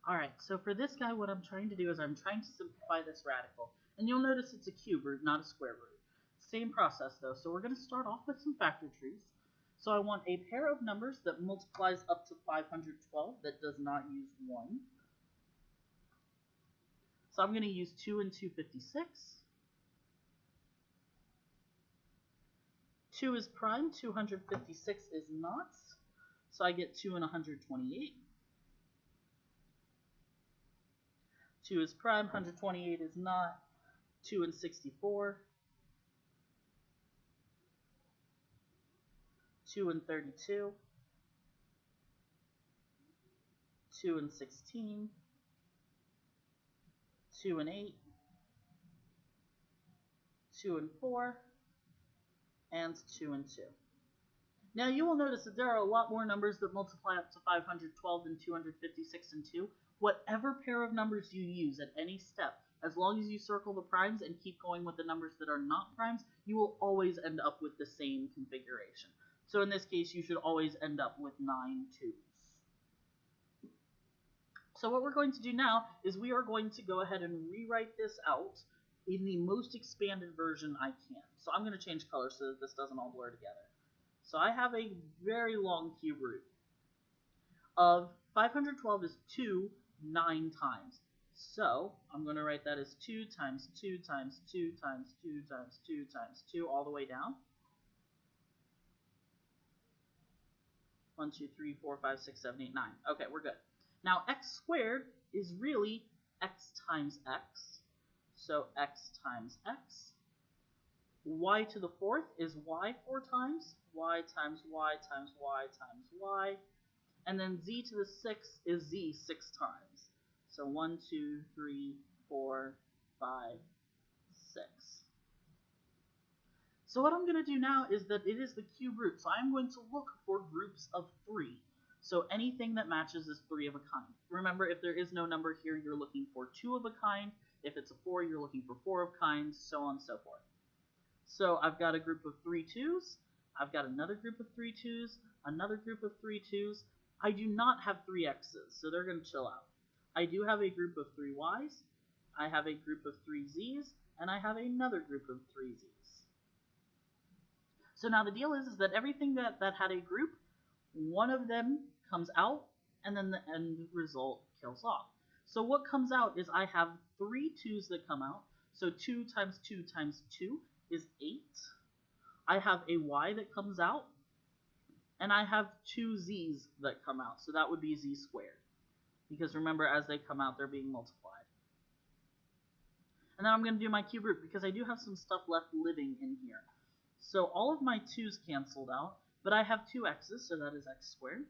Alright, so for this guy, what I'm trying to do is I'm trying to simplify this radical. And you'll notice it's a cube root, not a square root. Same process though, so we're going to start off with some factor trees. So I want a pair of numbers that multiplies up to 512 that does not use 1. So I'm going to use 2 and 256. 2 is prime, 256 is not. So I get 2 and 128. 2 is prime, 128 is not. 2 and 64. 2 and 32. 2 and 16. 2 and 8. 2 and 4. And 2 and 2. Now you will notice that there are a lot more numbers that multiply up to 512 than 256 and 2. Whatever pair of numbers you use at any step, as long as you circle the primes and keep going with the numbers that are not primes, you will always end up with the same configuration. So in this case, you should always end up with 9 2s. So what we're going to do now is we are going to go ahead and rewrite this out in the most expanded version I can. So I'm going to change color so that this doesn't all blur together. So I have a very long cube root of 512 is 2 9 times. So I'm going to write that as 2 times 2 times 2 times 2 times 2 times 2 all the way down. 1, 2, 3, 4, 5, 6, 7, 8, 9. Okay, we're good. Now x squared is really x times x. So x times x. Y to the fourth is y 4 times. Y times y times y times y. And then z to the sixth is z 6 times. So 1, 2, 3, 4, 5, 6. So what I'm going to do now is that it is the cube root. So I'm going to look for groups of 3. So anything that matches is 3 of a kind. Remember, if there is no number here, you're looking for 2 of a kind. If it's a 4, you're looking for 4 of kinds, so on and so forth. So I've got a group of 3 2s. I've got another group of 3 2s, another group of 3 2s. I do not have 3 x's, so they're going to chill out. I do have a group of 3 y's. I have a group of 3 z's, and I have another group of 3 z's. So now the deal is that everything that had a group, one of them comes out, and then the end result kills off. So what comes out is I have 3 2's that come out. So 2 times 2 times 2 is 8. I have a y that comes out, and I have 2 z's that come out. So that would be z squared. Because remember, as they come out, they're being multiplied. And then I'm going to do my cube root, because I do have some stuff left living in here. So all of my 2's canceled out, but I have 2 x's, so that is x squared.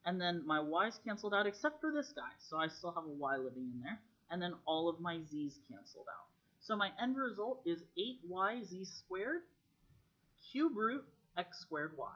And then my y's canceled out except for this guy, so I still have a y living in there. And then all of my z's canceled out. So my end result is 8y z squared cube root x squared y.